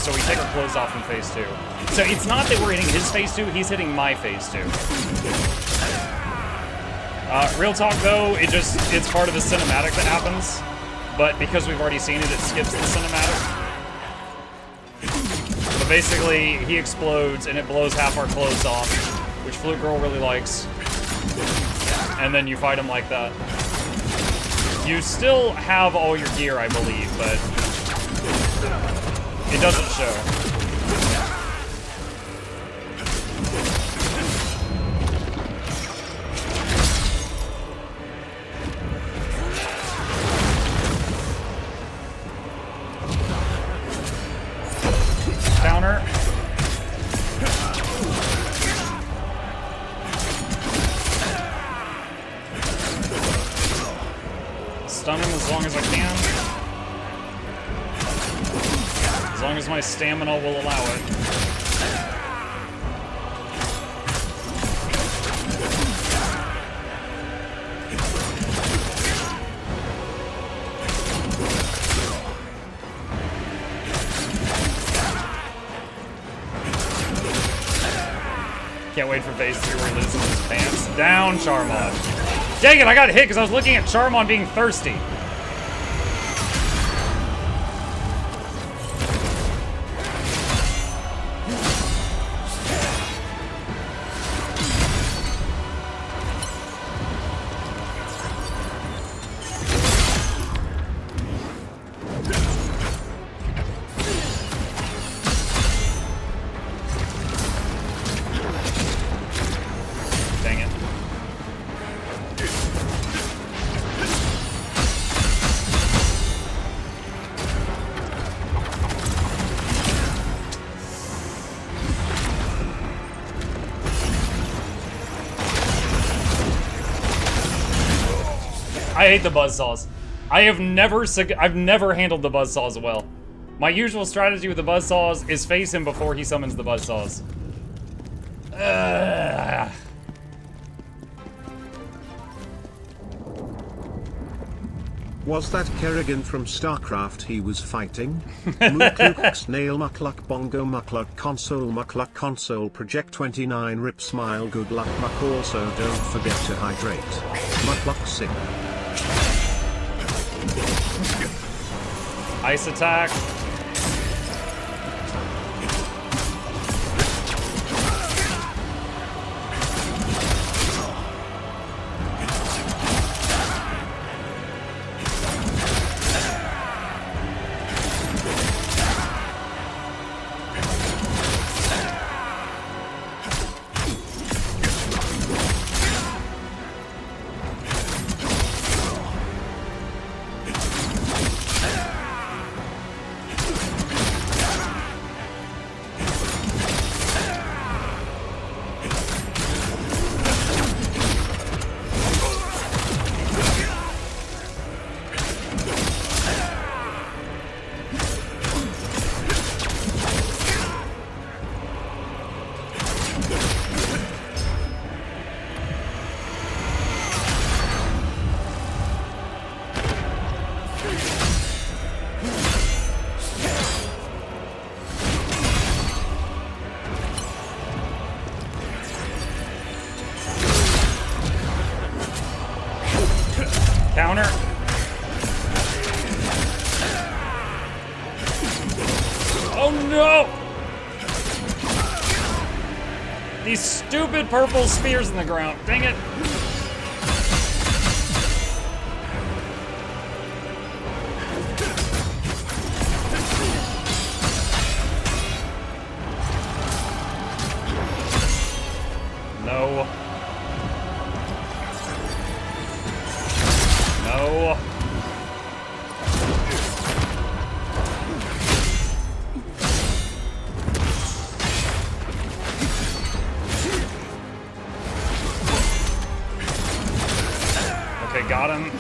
so we take our clothes off in phase 2. So it's not that we're hitting his phase 2, he's hitting my phase 2. Real talk though, it's part of the cinematic that happens, but because we've already seen it, it skips the cinematic. But basically, he explodes and it blows half our clothes off, which Flute Girl really likes. And then you fight him like that. You still have all your gear, I believe, but it doesn't show. Counter. Stun him as long as I can. As long as my stamina will allow it. Can't wait for phase 3 where he loses his pants. Down, Charmon. Dang it, I got hit because I was looking at Charmon being thirsty. I hate the buzzsaws. I've never handled the buzzsaws well. My usual strategy with the buzzsaws is face him before he summons the buzzsaws. Was that Kerrigan from StarCraft he was fighting? Mukluk snail mukluk bongo mukluk console project 29 rip smile good luck muck also don't forget to hydrate. Mukluk sick. Ice attack. Counter. Oh no! These stupid purple spears in the ground. Dang it. No. No. Okay, got him.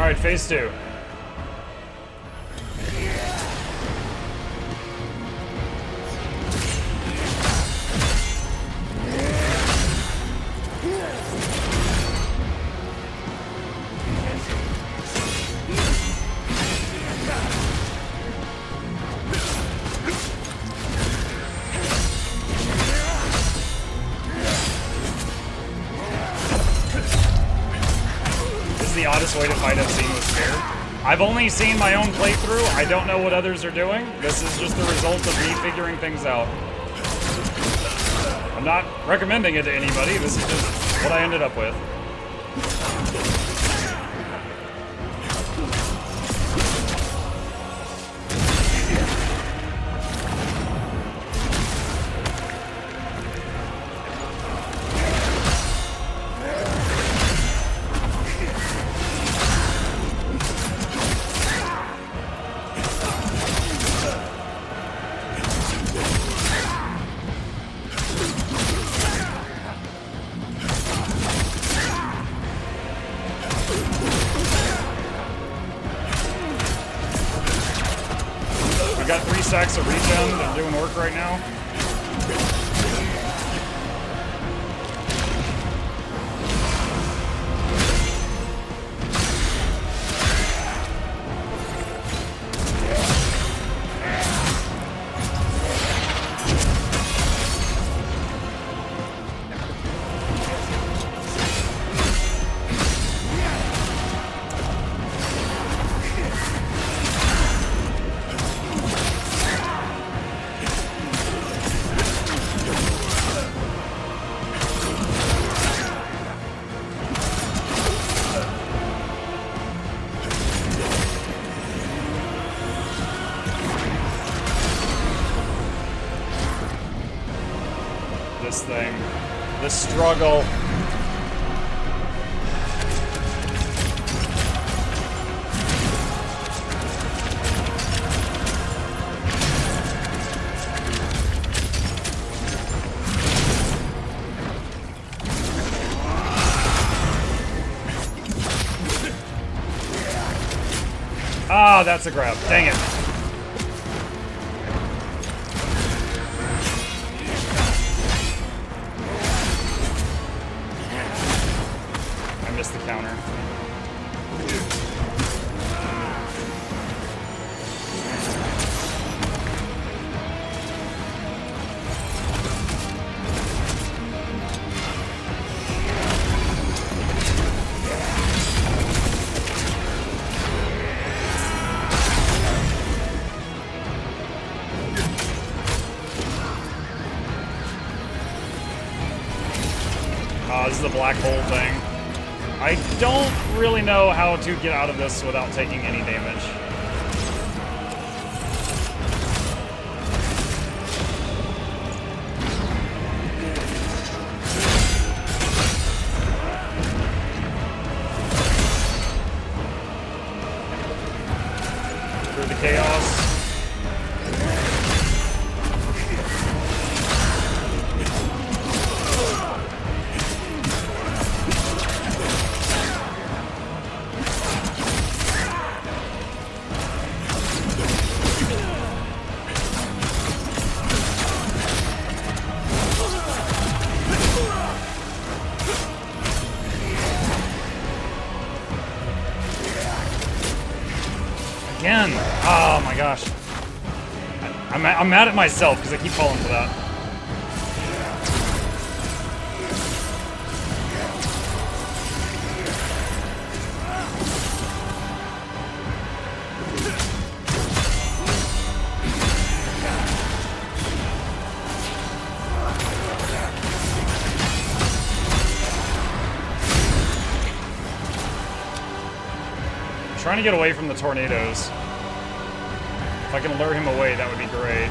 Alright, phase 2. The oddest way to fight I've seen with Spear. I've only seen my own playthrough. I don't know what others are doing. This is just the result of me figuring things out. I'm not recommending it to anybody. This is just what I ended up with. Got 3 stacks of regen. They're doing work right now. This thing. The struggle. Ah, that's a grab. Dang it. Missed the counter. This is the black hole thing. I don't really know how to get out of this without taking any damage. Through the chaos. Again. Oh my gosh. I'm mad at myself because I keep falling for that. Trying to get away from the tornadoes. If I can lure him away, that would be great.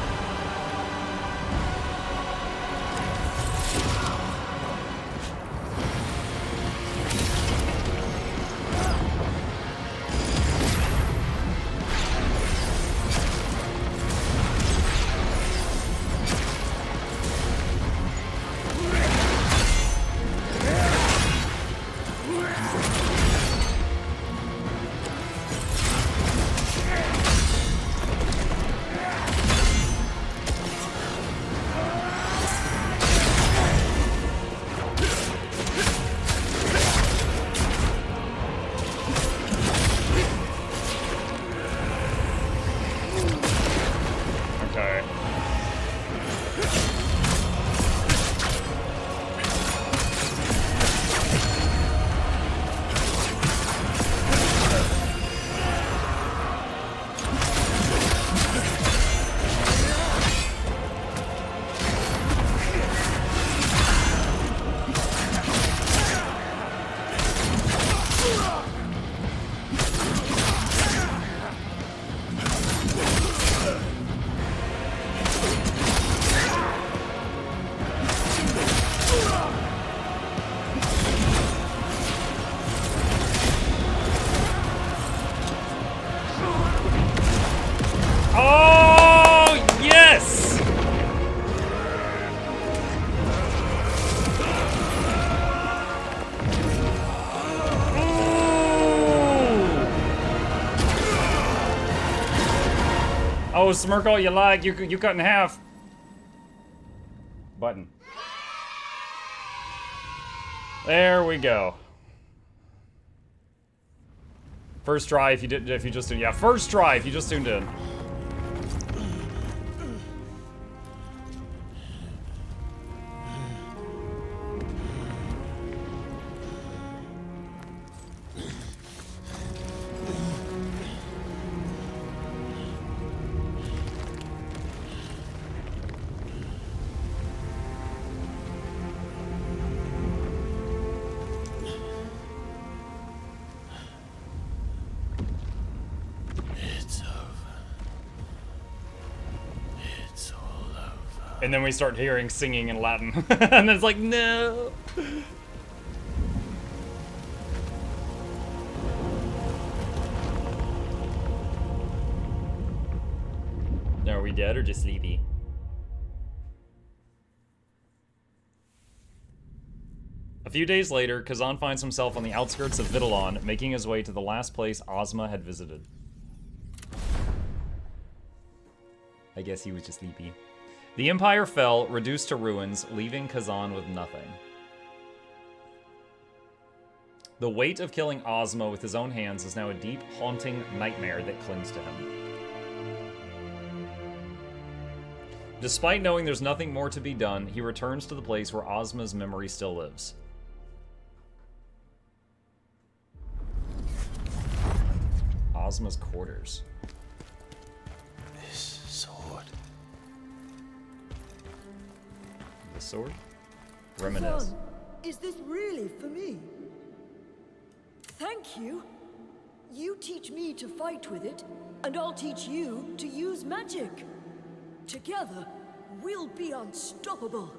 Oh, smirk all you like. You cut in half. Button. There we go. First try if you just tuned. Yeah, first try if you just tuned in. And then we start hearing singing in Latin. And it's like, no. Are we dead or just sleepy? A few days later, Khazan finds himself on the outskirts of Vidalon, making his way to the last place Ozma had visited. I guess he was just sleepy. The Empire fell, reduced to ruins, leaving Khazan with nothing. The weight of killing Ozma with his own hands is now a deep, haunting nightmare that clings to him. Despite knowing there's nothing more to be done, he returns to the place where Ozma's memory still lives. Ozma's quarters. This sword. The sword? Reminisce. Khazan, is this really for me? Thank you. You teach me to fight with it, and I'll teach you to use magic. Together, we'll be unstoppable.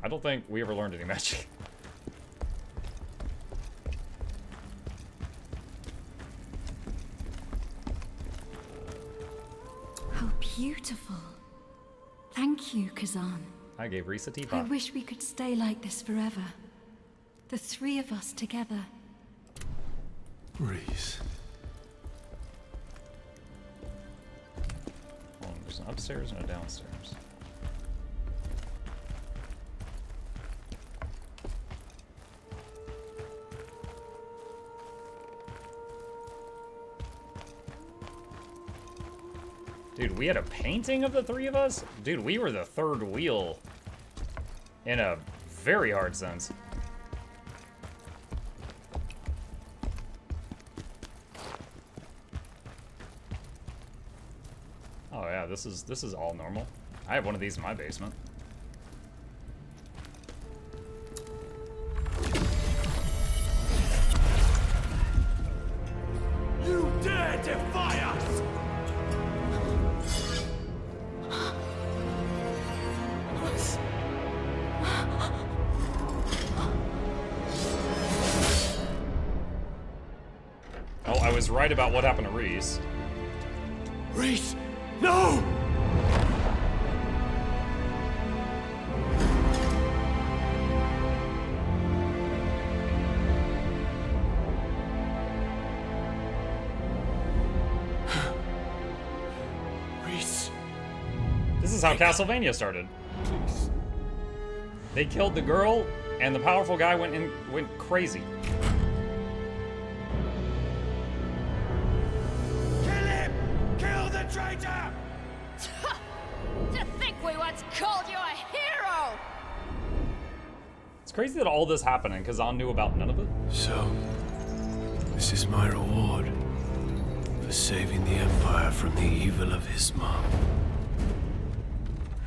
I don't think we ever learned any magic. How beautiful. Thank you, Khazan. I gave Reese a I teapot. wish we could stay like this forever. The three of us together. Reese. Oh, there's an upstairs and a downstairs. Dude, we had a painting of the three of us? Dude, we were the third wheel. In a very hard sense. Oh yeah, this is all normal. I have one of these in my basement. You dare defy us! Oh, I was right about what happened to Reese. Reese! No! Reese. This is how Castlevania started. Please. They killed the girl, and the powerful guy went crazy. Kill him! Kill the traitor! To think we once called you a hero! It's crazy that all this happened and Khazan knew about none of it. So, this is my reward for saving the Empire from the evil of his mom.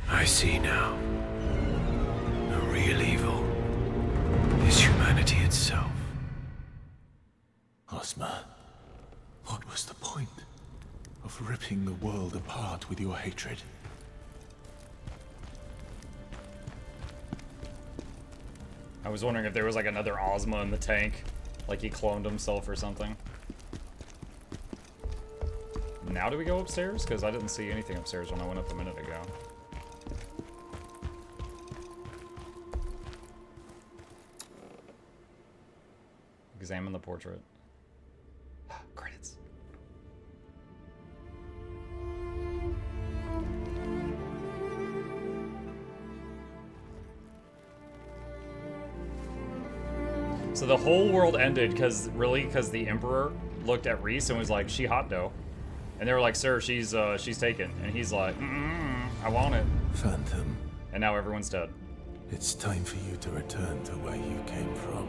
I see now. The real evil is humanity itself. Ozma, what was the point of ripping the world apart with your hatred? I was wondering if there was like another Ozma in the tank. Like he cloned himself or something. Now do we go upstairs? Because I didn't see anything upstairs when I went up a minute ago. Examine the portrait. Credits. So the whole world ended because the Emperor looked at Reese and was like, "She hot dough," and they were like, "Sir, she's taken," and he's like, "I want it." Phantom, And now everyone's dead. it's time for you to return to where you came from.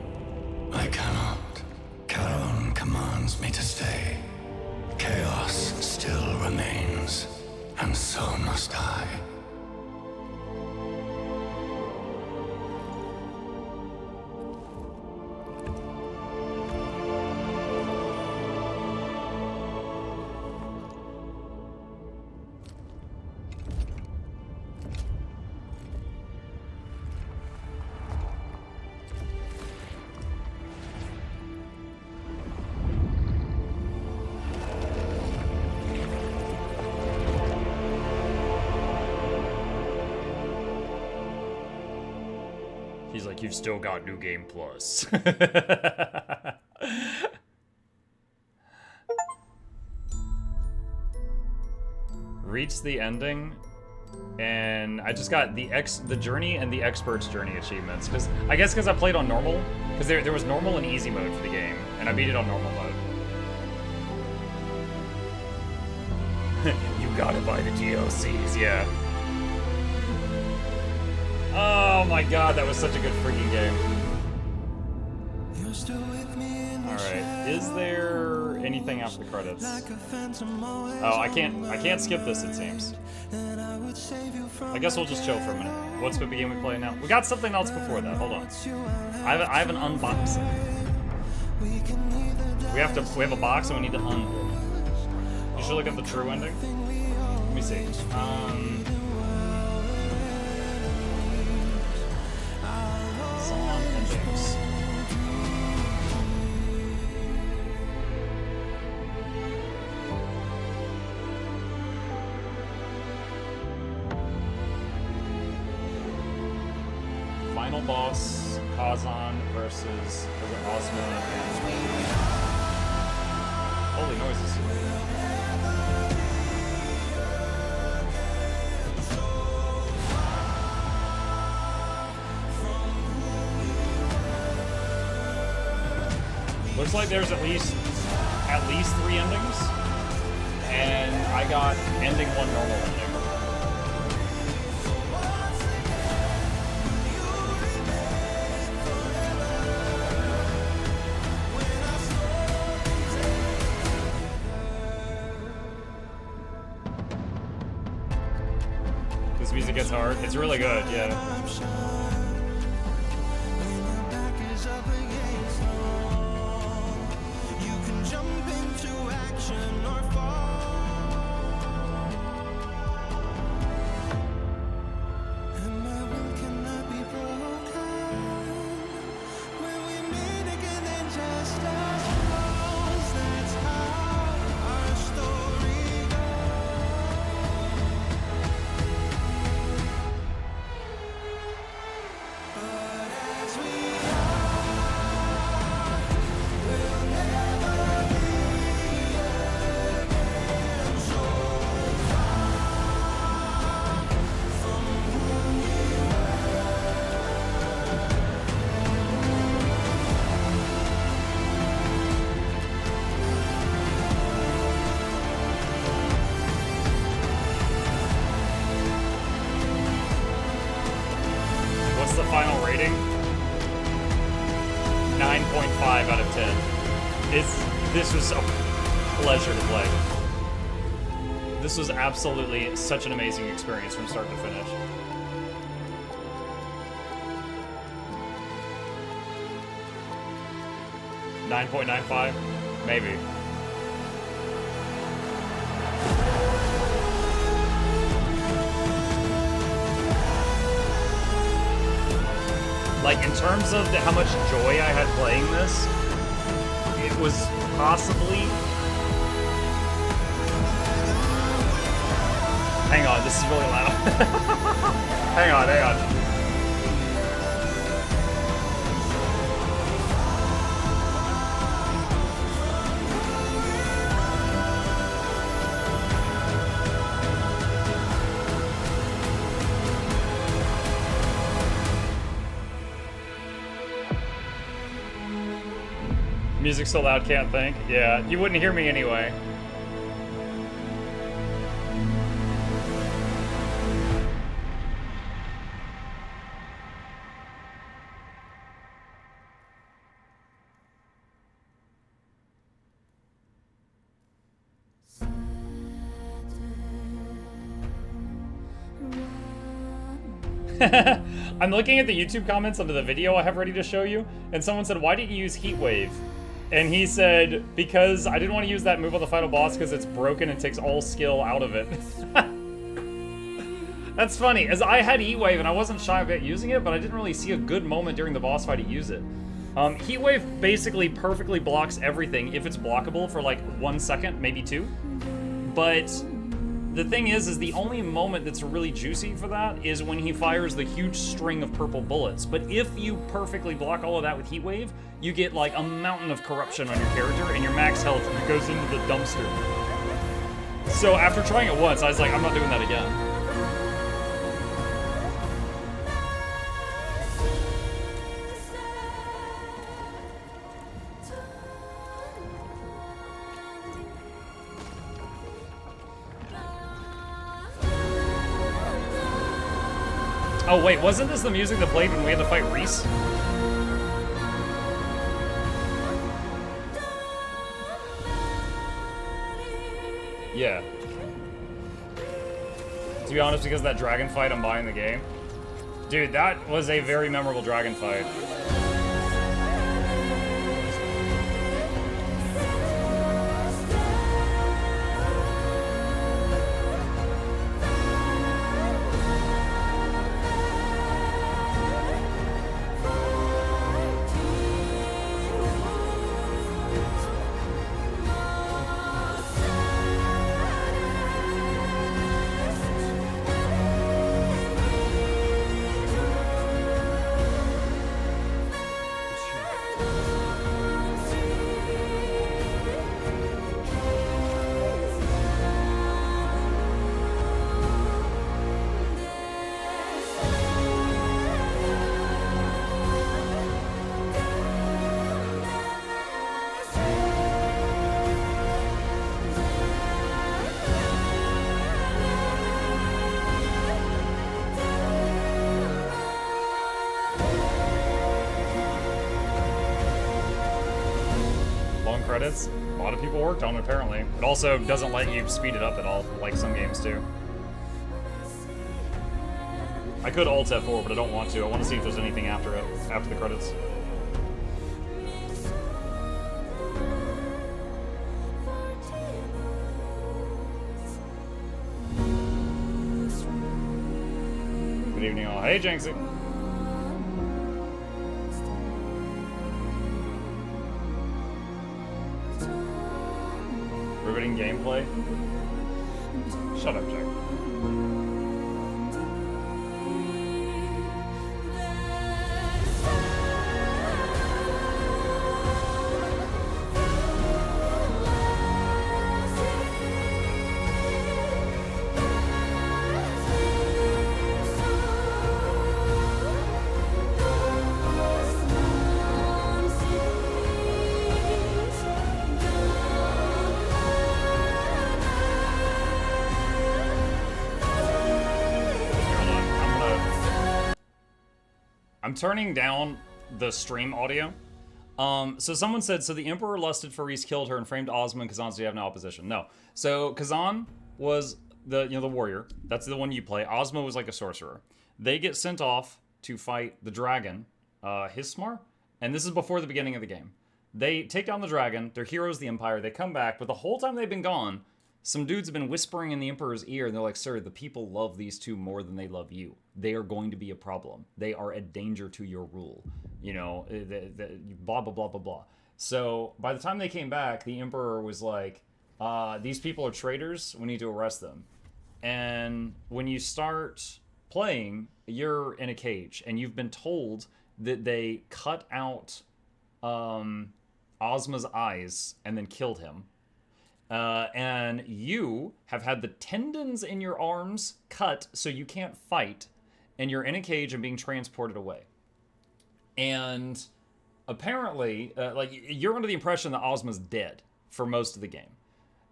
I cannot. Khazan commands me to stay. Chaos still remains, and so must I. He's like, "You've still got New Game Plus." Reached the ending, and I just got the journey and the expert's journey achievements. Because I guess because I played on normal, because there was normal and easy mode for the game, and I beat it on normal mode. You gotta buy the DLCs, yeah. Oh my god, that was such a good freaking game. Alright, is there anything after the credits? Oh, I can't skip this, it seems. I guess we'll just chill for a minute. What's the game we play now? We got something else before that, hold on. I have an unboxing. We have a box and we need to you should look at the true ending. Let me see. Song endings. Final boss, Khazan versus Osman and holy noises. Looks like there's at least 3 endings, and I got ending 1 normal ending. This music gets hard. It's really good, yeah. What's the final rating? 9.5 out of 10. This was a pleasure to play. This was absolutely such an amazing experience from start to finish. $9.95? Maybe. Like, in terms of how much joy I had playing this, it was possibly... Hang on, this is really loud. Hang on. Music's so loud, can't think. Yeah, you wouldn't hear me anyway. I'm looking at the YouTube comments under the video I have ready to show you, and someone said, why didn't you use Heat Wave? And he said, because I didn't want to use that move on the final boss because it's broken and takes all skill out of it. That's funny, as I had Heat Wave and I wasn't shy about using it, but I didn't really see a good moment during the boss fight to use it. Heat Wave basically perfectly blocks everything if it's blockable for like 1 second, maybe 2. But the thing is the only moment that's really juicy for that is when he fires the huge string of purple bullets. But if you perfectly block all of that with Heat Wave, you get like a mountain of corruption on your character and your max health goes into the dumpster. So after trying it once, I was like, I'm not doing that again. Oh wait, wasn't this the music that played when we had to fight Reese? Yeah. To be honest, because of that dragon fight, I'm buying the game. Dude, that was a very memorable dragon fight. Credits. A lot of people worked on it, apparently. It also doesn't let you speed it up at all, like some games do. I could Alt F4, but I don't want to. I want to see if there's anything after it, after the credits. Good evening, all. Hey, Jinxie. Riveting gameplay. Shut up, Jack. I'm turning down the stream audio. So someone said, so the Emperor lusted for Reese, killed her, and framed Ozma and Khazan so you have no opposition. No. So Khazan was the warrior. That's the one you play. Ozma was like a sorcerer. They get sent off to fight the dragon, Hismar, and this is before the beginning of the game. They take down the dragon, they're heroes of the Empire, they come back, but the whole time they've been gone, some dudes have been whispering in the Emperor's ear, and they're like, sir, the people love these two more than they love you. They are going to be a problem. They are a danger to your rule. You know, blah, blah, blah, blah, blah. So by the time they came back, the Emperor was like, these people are traitors, we need to arrest them. And when you start playing, you're in a cage, and you've been told that they cut out Ozma's eyes and then killed him. And you have had the tendons in your arms cut so you can't fight, and you're in a cage and being transported away. And apparently, like, you're under the impression that Ozma's dead for most of the game.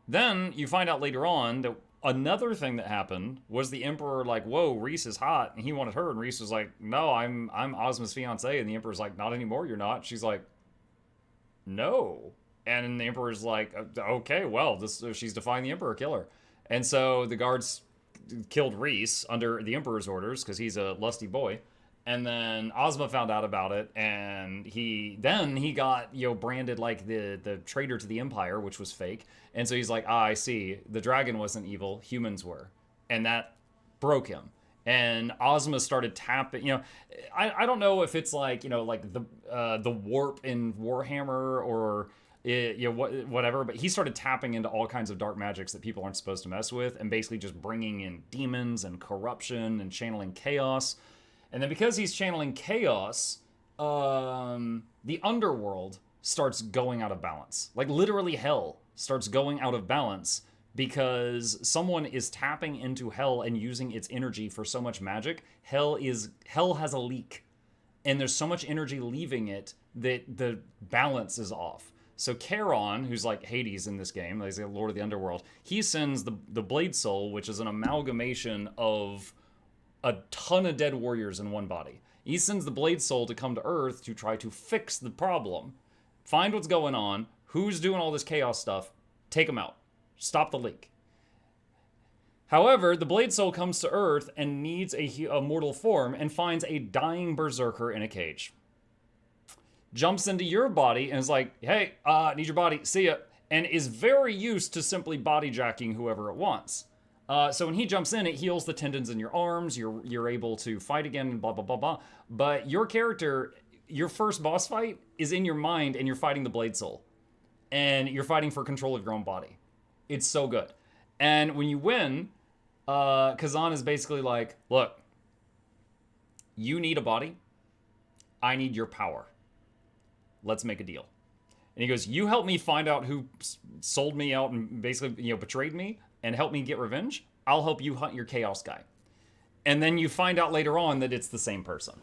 Then you find out later on that another thing that happened was the Emperor, like, whoa, Reese is hot, and he wanted her, and Reese was like, no, I'm Ozma's fiance, and the Emperor's like, not anymore, you're not. She's like, no. And the Emperor's like, okay, well, she's defying the Emperor, kill her. And so the guards killed Reese under the Emperor's orders, because he's a lusty boy. And then Ozma found out about it, and he got, branded like the traitor to the Empire, which was fake. And so he's like, I see. The dragon wasn't evil, humans were. And that broke him. And Ozma started tapping, I don't know if it's like, like the warp in Warhammer or whatever, but he started tapping into all kinds of dark magics that people aren't supposed to mess with, and basically just bringing in demons and corruption and channeling chaos. And then because he's channeling chaos, the underworld starts going out of balance. Like, literally hell starts going out of balance because someone is tapping into hell and using its energy for so much magic. Hell has a leak, and there's so much energy leaving it that the balance is off. So Charon, who's like Hades in this game, like the Lord of the Underworld, he sends the Blade Soul, which is an amalgamation of a ton of dead warriors in one body. He sends the Blade Soul to come to Earth to try to fix the problem, find what's going on, who's doing all this chaos stuff, take them out, stop the leak. However, the Blade Soul comes to Earth and needs a mortal form and finds a dying Berzerker in a cage. Jumps into your body and is like, hey, need your body, see ya, and is very used to simply body jacking whoever it wants. So when he jumps in, it heals the tendons in your arms, you're able to fight again, and blah, blah, blah, blah. But your character, your first boss fight is in your mind, and you're fighting the Blade Soul. And you're fighting for control of your own body. It's so good. And when you win, Khazan is basically like, look, you need a body, I need your power. Let's make a deal. And he goes, you help me find out who sold me out and basically, betrayed me, and help me get revenge, I'll help you hunt your chaos guy. And then you find out later on that it's the same person.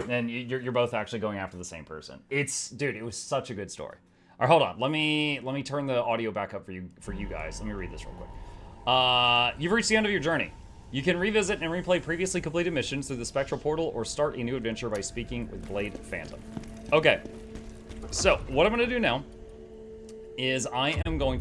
And you're both actually going after the same person. Dude, it was such a good story. All right, hold on. Let me turn the audio back up for you guys. Let me read this real quick. You've reached the end of your journey. You can revisit and replay previously completed missions through the Spectral Portal or start a new adventure by speaking with Blade Phantom. Okay, so what I'm going to do now is I am going to